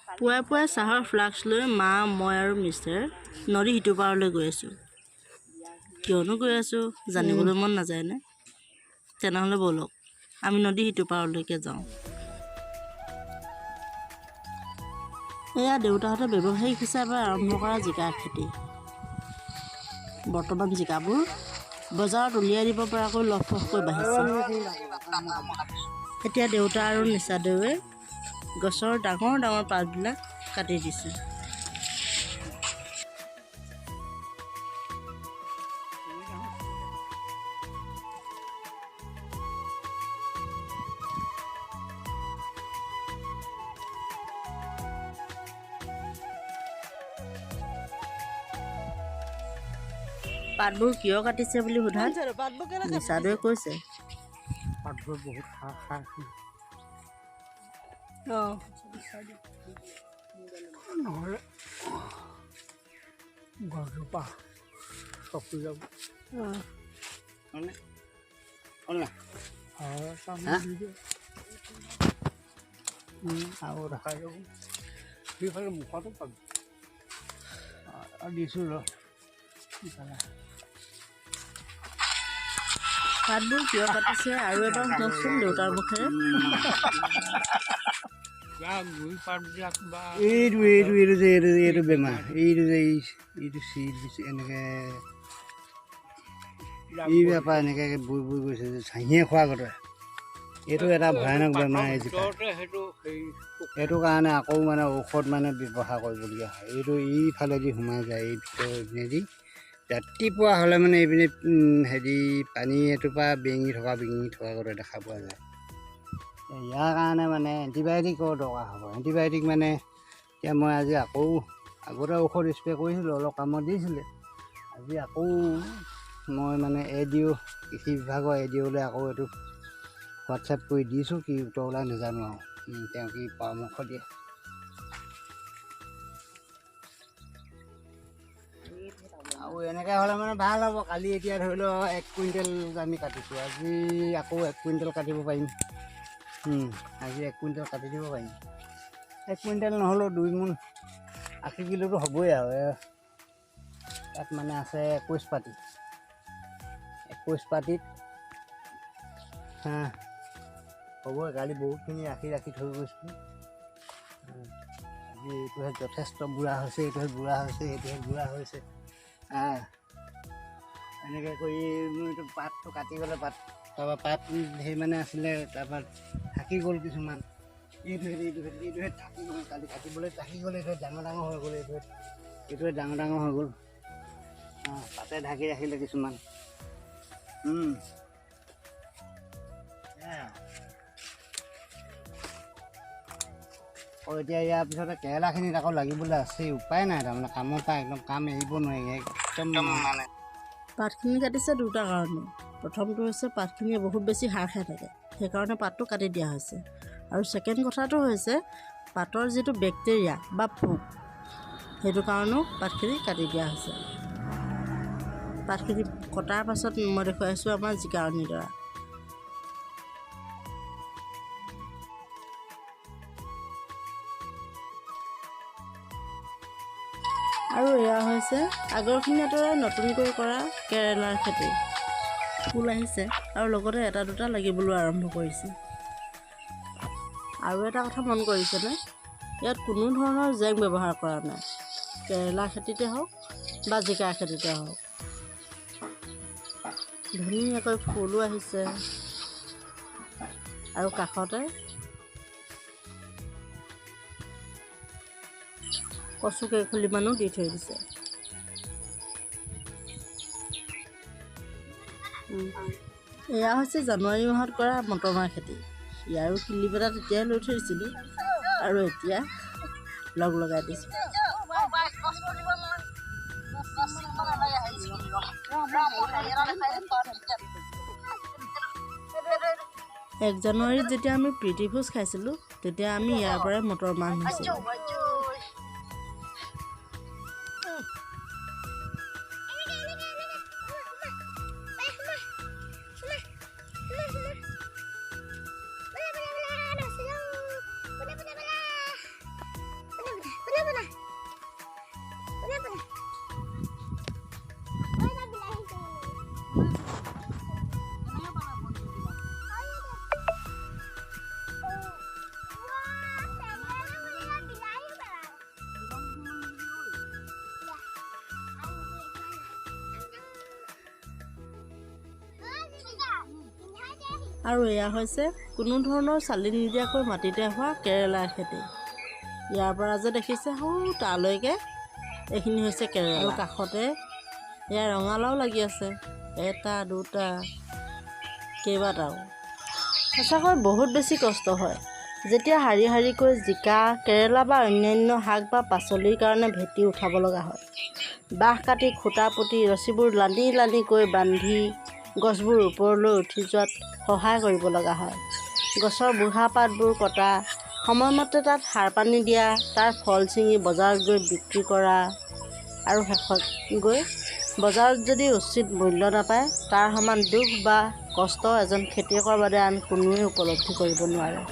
পুৱাই পুৱাই চাহৰ ফ্লাক্স লৈ মা মই আৰু মিষ্টাৰ নদী সিটো পাৰলৈ গৈ আছোঁ। কিয়নো গৈ আছোঁ জানিবলৈ মন নাযায়নে? তেনেহ'লে ব'লক আমি নদী সিটো পাৰলৈকে যাওঁ। এয়া দেউতাহঁতে ব্যৱসায়িক হিচাপে আৰম্ভ কৰা জিকাৰ খেতি। বৰ্তমান জিকাবোৰ বজাৰত উলিয়াই দিব পৰাকৈ লহপহকৈ বাঢ়িছে। এতিয়া দেউতা আৰু নিচাদেৱে গছৰ ডাঙৰ ডাঙৰ পাতবিলাক কাটি দিছে। পাতবোৰ কিয় কাটিছে বুলি সোধাত নিচাদেৱে কৈছে, পাতবোৰ বহুত সাৰ নহ'লে গছজোপা চকু যাব। আৰু দেখাই যাব সেইফালে মুখতো পাবি দিছোঁ ৰ পাতবোৰ কিয় কাটিছে আৰু এবাৰ শুনকচোন দেউতাৰ মুখেৰে। এইটো বেমাৰ এইটো যে এইটো এনেকৈ এই বেপাৰ এনেকৈ বৈ বৈ গৈছে যে চাহিয়ে খোৱা আগতে এইটো এটা ভয়ানক বেমাৰ। সেইটো কাৰণে আকৌ মানে ঔষধ মানে ব্যৱহাৰ কৰিবলগীয়া হয়। এইটো এইফালেদি সোমাই যায় এই ভিতৰেদি ৰাতিপুৱা হ'লে মানে এইপিনে পানী এটোপা বিঙি থকা আগতে দেখা পোৱা যায়। ইয়াৰ কাৰণে মানে এণ্টিবায়'টিকৰ দৰকাৰ হ'ব। এণ্টিবায়'টিক মানে এতিয়া মই আজি আকৌ আগতে ঔষধ স্প্ৰে' কৰিছিলোঁ, অলপ কামত দিছিলে। আজি আকৌ মই মানে কৃষি বিভাগৰ এডিঅ'লৈ আকৌ এইটো হোৱাটছএপ কৰি দিছোঁ। কি উত্তৰ ওলাই নাজানো আৰু তেওঁ কি পৰামৰ্শ দিয়ে। আৰু এনেকৈ হ'লে মানে ভাল হ'ব। কালি এতিয়া ধৰি লওক 1 কুইণ্টেল আমি কাটিছোঁ, আজি আকৌ 1 কুইণ্টেল কাটিব পাৰিম। আজি 1 কুইণ্টেল কাটি দিব পাৰিম। 1 কুইণ্টেল নহ'লেও 2 মোন 80 কিলোটো হ'বই আৰু। তাত মানে আছে 21 পাতি। 21 পাতিত হ'বই। কালি বহুতখিনি ৰাখি থৈ গৈছিলোঁ। আজি এইটোহে যথেষ্ট বুঢ়া হৈছে, এইটোহে বুঢ়া হৈছে, এইটোহে বুঢ়া হৈছে। এনেকৈ কৰি এইটো পাতটো কাটি গ'লে তাৰপৰা পাত সেই মানে আছিলে, তাৰপৰা থাকি গ'ল কিছুমান। এইটোহে থাকি গ'ল। কালি কাটিবলৈ থাকি গ'ল। এইটোৱে ডাঙৰ ডাঙৰ হৈ গ'ল। এইটোৱে ডাঙৰ ডাঙৰ হৈ গ'ল। পাতে ঢাকি ৰাখিলে কিছুমান। এতিয়া ইয়াৰ পিছতে কেৰেলাখিনিত আকৌ লাগিবলৈ আছেই। উপায় নাই তাৰমানে কামৰ পৰা একদম কাম এৰিব নোৱাৰি একদম মানে। পাতখিনি কাটিছে দুটা কাৰণে। প্ৰথমটো হৈছে পাতখিনিয়ে বহুত বেছি সাৰ খাই থাকে, সেইকাৰণে পাতটো কাটি দিয়া হৈছে। আৰু ছেকেণ্ড কথাটো হৈছে পাতৰ যিটো বেক্টেৰিয়া বা পোক, সেইটো কাৰণেও পাতখিনি কাটি দিয়া হৈছে। পাতখিনি কটাৰ পাছত মই দেখুৱাইছোঁ আমাৰ জিকাৰণিৰ দ্বাৰা। আৰু এয়া হৈছে আগৰখিনি আঁতৰাই নতুনকৈ কৰা কেৰেলাৰ খেতি। ফুল আহিছে আৰু লগতে এটা দুটা লাগিবলৈ আৰম্ভ কৰিছে। আৰু এটা কথা মন কৰিছেনে, ইয়াত কোনো ধৰণৰ জেং ব্যৱহাৰ কৰা নাই। কেৰেলা খেতিতে হওক বা জিকাৰ খেতিতে হওক ধুনীয়াকৈ ফুলো আহিছে আৰু কাষতে কচু কেইখুলিমানো দি থৈ দিছে। এয়া হৈছে জানুৱাৰী মাহত কৰা মটৰমাহ খেতি। ইয়াৰো ক্লিপ এটা তেতিয়াই লৈ থৈ দিছিলোঁ আৰু এতিয়া লগাই দিছোঁ। এক জানুৱাৰীত যেতিয়া আমি প্ৰীতি ভোজ খাইছিলোঁ, তেতিয়া আমি ইয়াৰ পৰাই মটৰ মাহ নিছিলোঁ। আৰু এয়া হৈছে কোনো ধৰণৰ চালি নিদিয়াকৈ মাটিতে হোৱা কেৰেলাৰ খেতি। ইয়াৰ পৰা যে দেখিছে সৌ তালৈকে এইখিনি হৈছে কেৰেলা। আৰু কাষতে এয়া ৰঙালাও লাগি আছে, এটা দুটা কেইবাটাও। সঁচাকৈ বহুত বেছি কষ্ট হয় যেতিয়া শাৰী শাৰীকৈ জিকা, কেৰেলা বা অন্যান্য শাক বা পাচলিৰ কাৰণে ভেটি উঠাব লগা হয়। বাঁহ কাটি খুঁটা পুতি ৰছীবোৰ লানি লানিকৈ বান্ধি গছবোৰ ওপৰলৈ উঠি যোৱাত সহায় কৰিব লগা হয়। গছৰ বুঢ়া পাতবোৰ কটা, সময়মতে তাত সাৰ পানী দিয়া, তাৰ ফল ছিঙি বজাৰত গৈ বিক্ৰী কৰা, আৰু শেষত গৈ বজাৰত যদি উচিত মূল্য নাপায়, তাৰ সমান দুখ বা কষ্ট এজন খেতিয়কৰ বাদে আন কোনোৱে উপলব্ধি কৰিব নোৱাৰে।